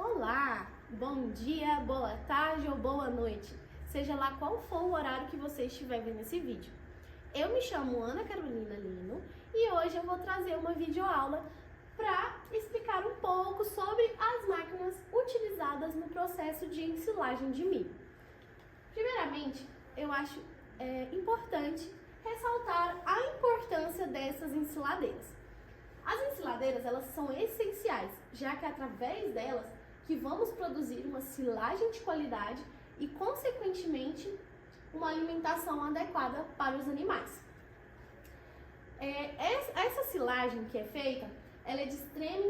Olá, bom dia, boa tarde ou boa noite, seja lá qual for o horário que você estiver vendo esse vídeo. Eu me chamo Ana Carolina Lino e hoje eu vou trazer uma videoaula para explicar um pouco sobre as máquinas utilizadas no processo de ensilagem de milho. Primeiramente, eu acho importante ressaltar a importância dessas ensiladeiras. As ensiladeiras, elas são essenciais, já que é através delas que vamos produzir uma silagem de qualidade e, consequentemente, uma alimentação adequada para os animais. Essa silagem que é feita, ela é de extrema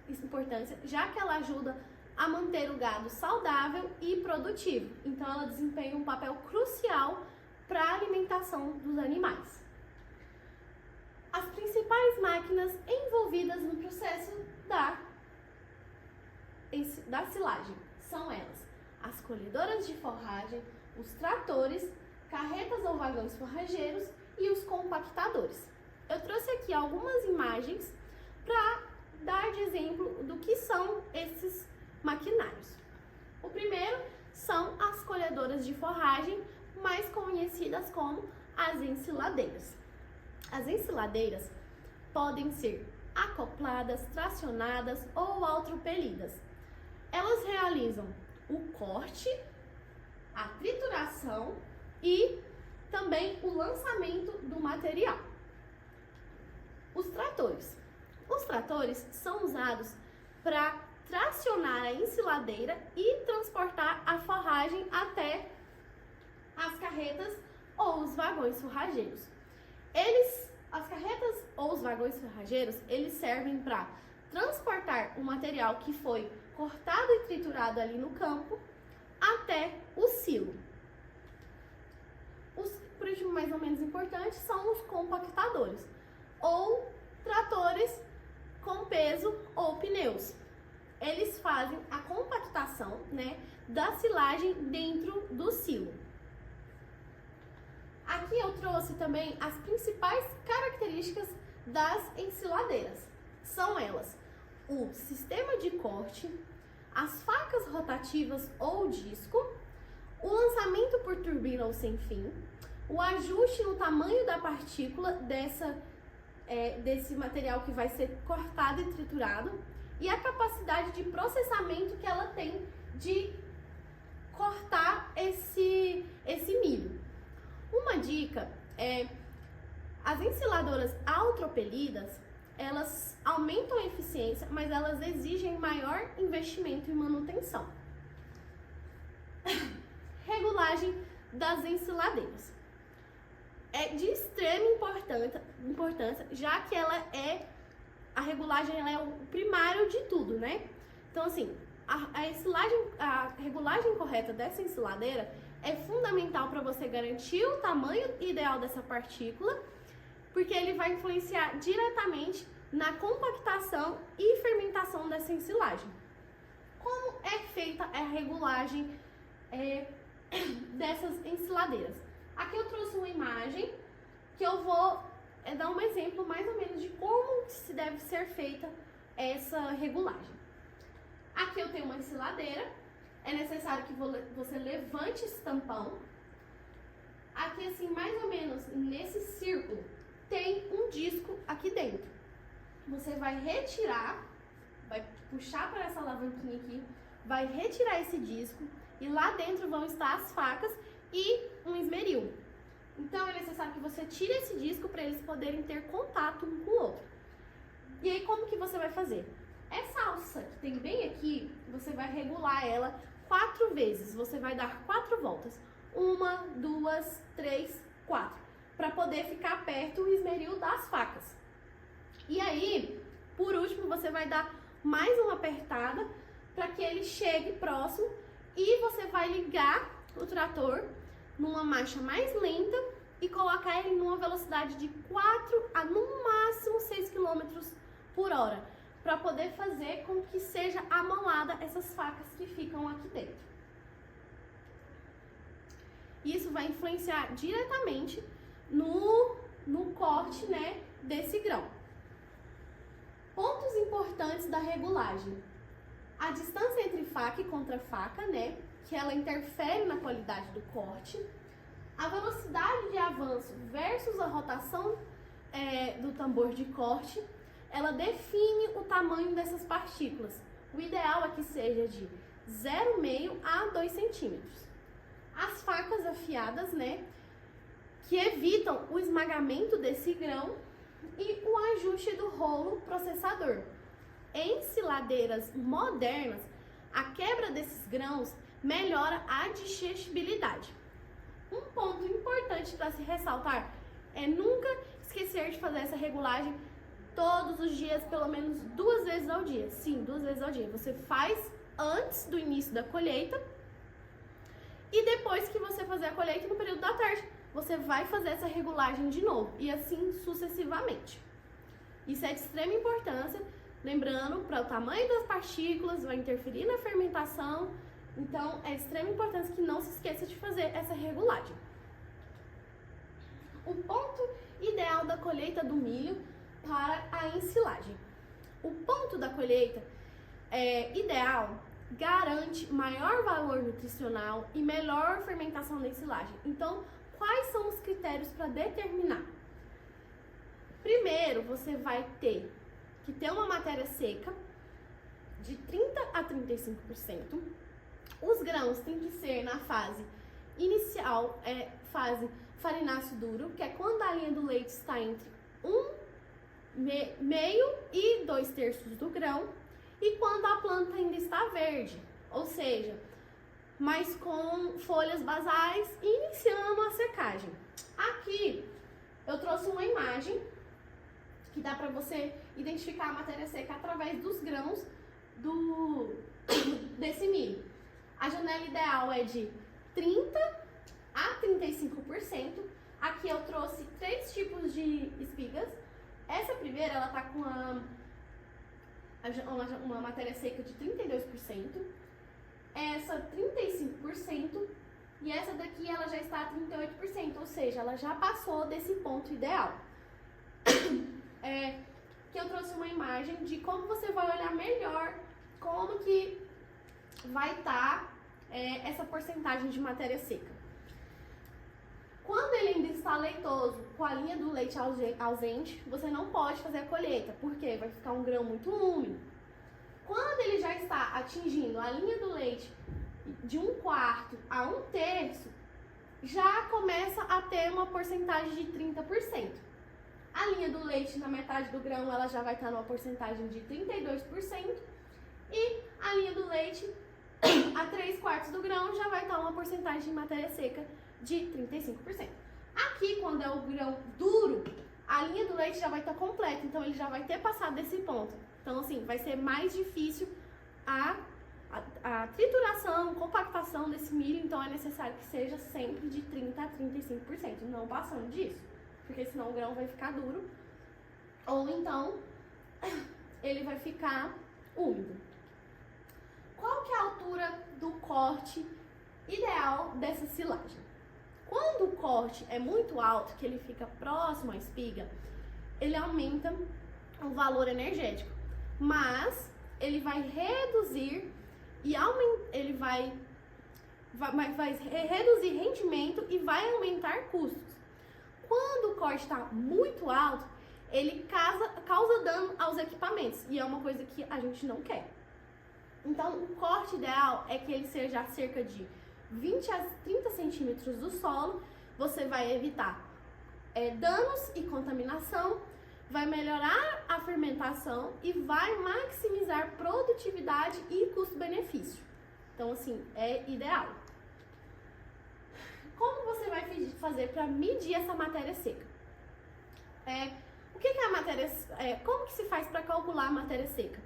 importância, já que ela ajuda a manter o gado saudável e produtivo. Então, ela desempenha um papel crucial para a alimentação dos animais. As principais máquinas envolvidas no processo da silagem são elas: as colhedoras de forragem, os tratores, carretas ou vagões forrageiros e os compactadores. Eu trouxe aqui algumas imagens para dar de exemplo do que são esses maquinários. O primeiro são as colhedoras de forragem, mais conhecidas como as ensiladeiras. As ensiladeiras podem ser acopladas, tracionadas ou autopropelidas. Elas realizam o corte, a trituração e também o lançamento do material. Os tratores. Os tratores são usados para tracionar a ensiladeira e transportar a forragem até as carretas ou os vagões forrageiros. As carretas ou os vagões forrageiros, eles servem para transportar o material que foi cortado e triturado ali no campo até o silo. Por último, mais ou menos importante, são os compactadores, ou tratores com peso ou pneus. Eles fazem a compactação, da silagem dentro do silo. Aqui eu trouxe também as principais características das ensiladeiras. São elas: o sistema de corte, as facas rotativas ou disco, o lançamento por turbina ou sem fim, o ajuste no tamanho da partícula desse material que vai ser cortado e triturado, e a capacidade de processamento que ela tem de cortar esse milho. Uma dica é: as ensiladoras autopropelidas, elas aumentam a eficiência, mas elas exigem maior investimento e manutenção. Regulagem das ensiladeiras é de extrema importância, já que a regulagem ela é o primário de tudo, Então, assim, a regulagem correta dessa ensiladeira é fundamental para você garantir o tamanho ideal dessa partícula, porque ele vai influenciar diretamente na compactação e fermentação dessa ensilagem. Como é feita a regulagem dessas ensiladeiras? Aqui eu trouxe uma imagem que eu vou dar um exemplo mais ou menos de como se deve ser feita essa regulagem. Aqui eu tenho uma ensiladeira. É necessário que você levante esse tampão. Aqui, assim, mais ou menos nesse círculo, tem um disco aqui dentro. Você vai retirar, vai puxar para essa alavanquinha aqui, vai retirar esse disco e lá dentro vão estar as facas e um esmeril. Então, é necessário que você tire esse disco para eles poderem ter contato um com o outro. E aí, como que você vai fazer? Essa alça que tem bem aqui, você vai regular ela 4 vezes. Você vai dar 4 voltas. 1, 2, 3, 4. Para poder ficar perto o esmeril das facas. E aí, por último, você vai dar mais uma apertada para que ele chegue próximo. E você vai ligar o trator numa marcha mais lenta e colocar ele numa velocidade de 4 a no máximo 6 km por hora. Para poder fazer com que seja amolada essas facas que ficam aqui dentro. Isso vai influenciar diretamente no corte, desse grão. Pontos importantes da regulagem. a distância entre faca e contra-faca, né, que ela interfere na qualidade do corte, a velocidade de avanço versus a rotação do tambor de corte, ela define o tamanho dessas partículas. O ideal é que seja de 0,5 a 2 centímetros. As facas afiadas, né, que evitam o esmagamento desse grão e o ajuste do rolo processador. Em ensiladeiras modernas, a quebra desses grãos melhora a digestibilidade. Um ponto importante para se ressaltar é nunca esquecer de fazer essa regulagem todos os dias, pelo menos 2 vezes ao dia. Sim, 2 vezes ao dia. Você faz antes do início da colheita e depois que você fazer a colheita no período da tarde, você vai fazer essa regulagem de novo e assim sucessivamente. Isso é de extrema importância, lembrando, para o tamanho das partículas, vai interferir na fermentação, então é de extrema importância que não se esqueça de fazer essa regulagem. O ponto ideal da colheita do milho para a ensilagem. O ponto da colheita ideal garante maior valor nutricional e melhor fermentação da ensilagem. Então, quais são os critérios para determinar? Primeiro, você vai ter que ter uma matéria seca de 30 a 35%. Os grãos têm que ser na fase inicial, fase farináceo duro, que é quando a linha do leite está entre 1/2 e 2/3 do grão, e quando a planta ainda está verde, ou seja, mas com folhas basais iniciando a secagem. Aqui eu trouxe uma imagem que dá para você identificar a matéria seca através dos grãos desse milho. A janela ideal é de 30 a 35%. Aqui eu trouxe 3 tipos de espigas. Essa primeira, ela tá com uma matéria seca de 32%. Essa 35%. E essa daqui, ela já está a 38%. Ou seja, ela já passou desse ponto ideal. Que eu trouxe uma imagem de como você vai olhar melhor como que vai estar essa porcentagem de matéria seca. Quando ele ainda está leitoso, com a linha do leite ausente, você não pode fazer a colheita, porque vai ficar um grão muito úmido. Quando ele já está atingindo a linha do leite de 1/4 a 1/3, já começa a ter uma porcentagem de 30%. A linha do leite na metade do grão, ela já vai estar numa porcentagem de 32%. E a linha do leite a 3/4 do grão já vai estar uma porcentagem de matéria seca de 35%. Aqui, quando é o grão duro, a linha do leite já vai estar completa, então ele já vai ter passado desse ponto. Então, assim, vai ser mais difícil a trituração, compactação desse milho, então é necessário que seja sempre de 30% a 35%, não passando disso, porque senão o grão vai ficar duro, ou então ele vai ficar úmido. Qual que é a altura do corte ideal dessa silagem? Quando o corte é muito alto, que ele fica próximo à espiga, ele aumenta o valor energético, mas ele vai reduzir e ele vai reduzir rendimento e vai aumentar custos. Quando o corte está muito alto, ele causa dano aos equipamentos, e é uma coisa que a gente não quer. Então, o corte ideal é que ele seja a cerca de 20 a 30 centímetros do solo. Você vai evitar danos e contaminação, vai melhorar a fermentação e vai maximizar produtividade e custo-benefício. Então, assim, é ideal. Como você vai fazer para medir essa matéria seca? O que é a matéria? Como que se faz para calcular a matéria seca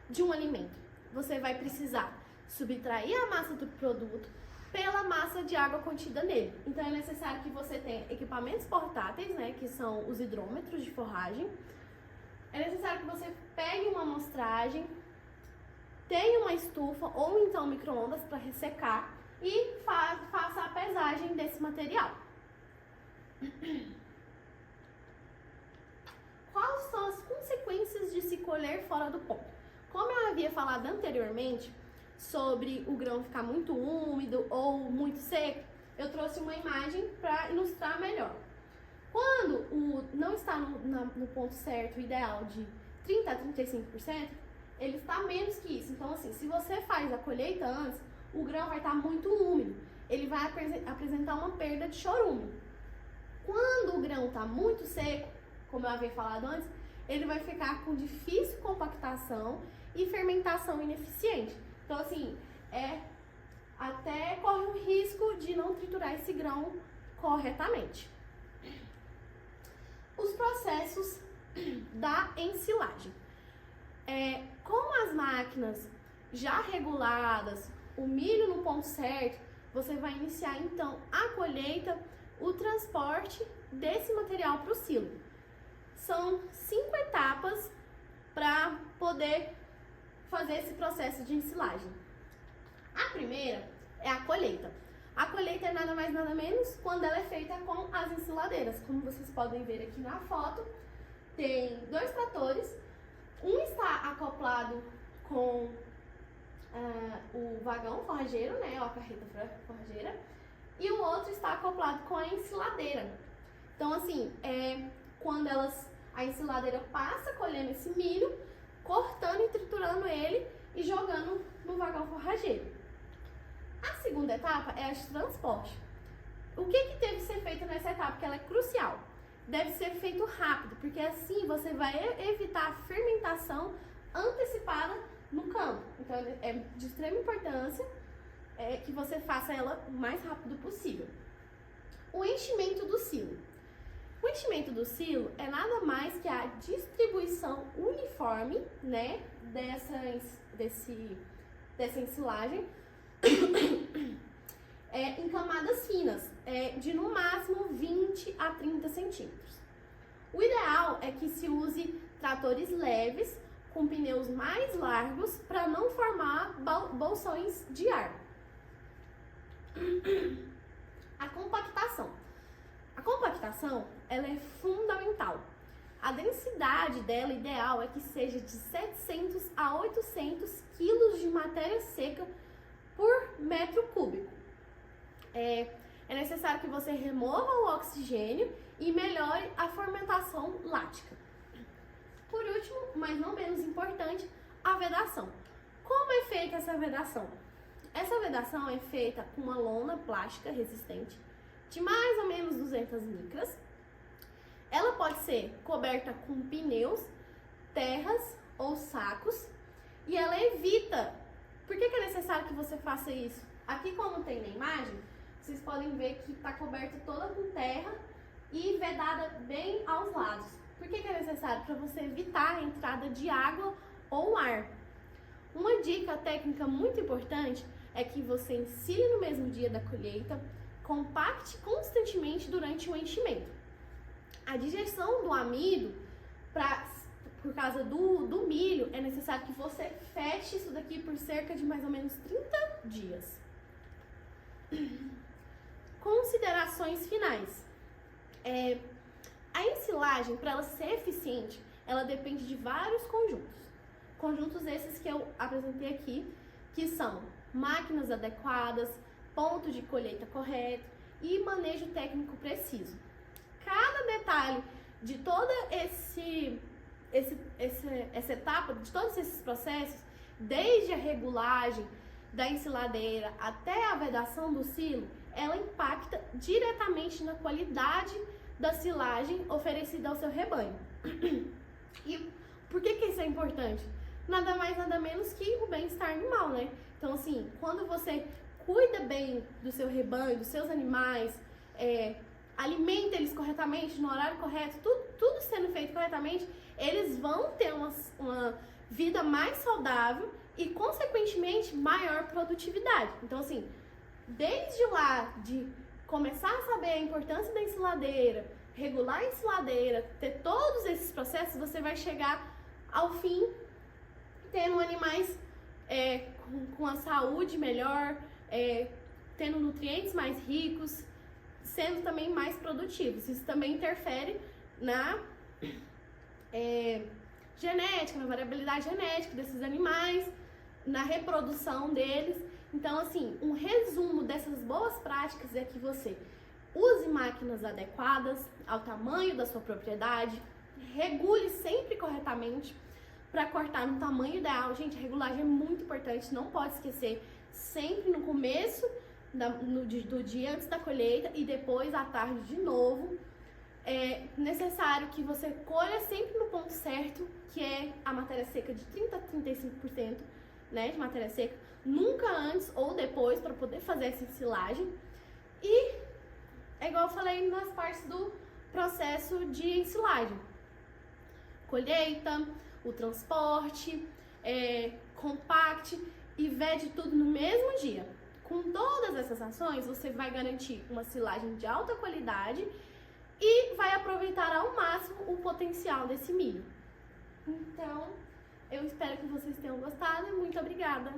de um alimento? Você vai precisar subtrair a massa do produto pela massa de água contida nele. Então é necessário que você tenha equipamentos portáteis, né, que são os hidrômetros de forragem. É necessário que você pegue uma amostragem, tenha uma estufa ou então micro-ondas para ressecar e faça a pesagem desse material. Quais são as consequências de se colher fora do ponto? Como eu havia falado anteriormente sobre o grão ficar muito úmido ou muito seco, eu trouxe uma imagem para ilustrar melhor. Quando não está no ponto certo, ideal de 30 a 35%, ele está menos que isso. Então, assim, se você faz a colheita antes, o grão vai estar muito úmido. Ele vai apresentar uma perda de chorume. Quando o grão está muito seco, como eu havia falado antes, ele vai ficar com difícil compactação e fermentação ineficiente. Então, assim, até corre o risco de não triturar esse grão corretamente. Os processos da ensilagem. Com as máquinas já reguladas, o milho no ponto certo, você vai iniciar então a colheita, o transporte desse material para o silo. São 5 etapas para poder fazer esse processo de ensilagem. A primeira é a colheita. A colheita é nada mais nada menos quando ela é feita com as ensiladeiras. Como vocês podem ver aqui na foto, tem 2 tratores. Um está acoplado com o vagão forrageiro, né, ou a carreta forrageira, e o outro está acoplado com a ensiladeira. Então, assim, quando a ensiladeira passa colhendo esse milho, cortando e triturando ele e jogando no vagão forrageiro. A segunda etapa é a de transporte. O que deve ser feito nessa etapa? Porque ela é crucial. Deve ser feito rápido, porque assim você vai evitar a fermentação antecipada no campo. Então é de extrema importância que você faça ela o mais rápido possível. O enchimento do silo. O enchimento do silo é nada mais que a distribuição uniforme, né, dessa ensilagem em camadas finas, de no máximo 20 a 30 centímetros. O ideal é que se use tratores leves, com pneus mais largos, para não formar bolsões de ar. A compactação. A compactação, ela é fundamental. A densidade dela ideal é que seja de 700 a 800 quilos de matéria seca por metro cúbico. É necessário que você remova o oxigênio e melhore a fermentação lática. Por último, mas não menos importante, a vedação. Como é feita essa vedação? Essa vedação é feita com uma lona plástica resistente de mais ou menos 200 micras. Ela pode ser coberta com pneus, terras ou sacos, e ela evita. Por que é necessário que você faça isso? Aqui, como tem na imagem, vocês podem ver que está coberta toda com terra e vedada bem aos lados. Por que é necessário? Para você evitar a entrada de água ou ar. Uma dica técnica muito importante é que você ensile no mesmo dia da colheita, compacte constantemente durante o enchimento. A digestão do amido, por causa do milho, é necessário que você feche isso daqui por cerca de mais ou menos 30 dias. Considerações finais. A ensilagem, para ela ser eficiente, ela depende de vários conjuntos. Conjuntos esses que eu apresentei aqui, que são máquinas adequadas, ponto de colheita correto e manejo técnico preciso. Cada detalhe de toda essa etapa, de todos esses processos, desde a regulagem da ensiladeira até a vedação do silo, ela impacta diretamente na qualidade da silagem oferecida ao seu rebanho. E por que isso é importante? Nada mais, nada menos que o bem-estar animal, né? Então, assim, quando você cuida bem do seu rebanho, dos seus animais, alimenta eles corretamente, no horário correto, tudo sendo feito corretamente, eles vão ter uma vida mais saudável e, consequentemente, maior produtividade. Então, assim, desde lá de começar a saber a importância da ensiladeira, regular a ensiladeira, ter todos esses processos, você vai chegar ao fim tendo animais com a saúde melhor, tendo nutrientes mais ricos, sendo também mais produtivos. Isso também interfere na genética, na variabilidade genética desses animais, na reprodução deles. Então, assim, um resumo dessas boas práticas é que você use máquinas adequadas ao tamanho da sua propriedade, regule sempre corretamente para cortar no tamanho ideal. Gente, a regulagem é muito importante, não pode esquecer, sempre no começo do dia antes da colheita e depois à tarde de novo. É necessário que você colha sempre no ponto certo, que é a matéria seca de 30 a 35%, né, de matéria seca, nunca antes ou depois, para poder fazer essa ensilagem. E é igual eu falei nas partes do processo de ensilagem: colheita, o transporte, compacte e vede tudo no mesmo dia. Com todas essas ações, você vai garantir uma silagem de alta qualidade e vai aproveitar ao máximo o potencial desse milho. Então, eu espero que vocês tenham gostado e muito obrigada!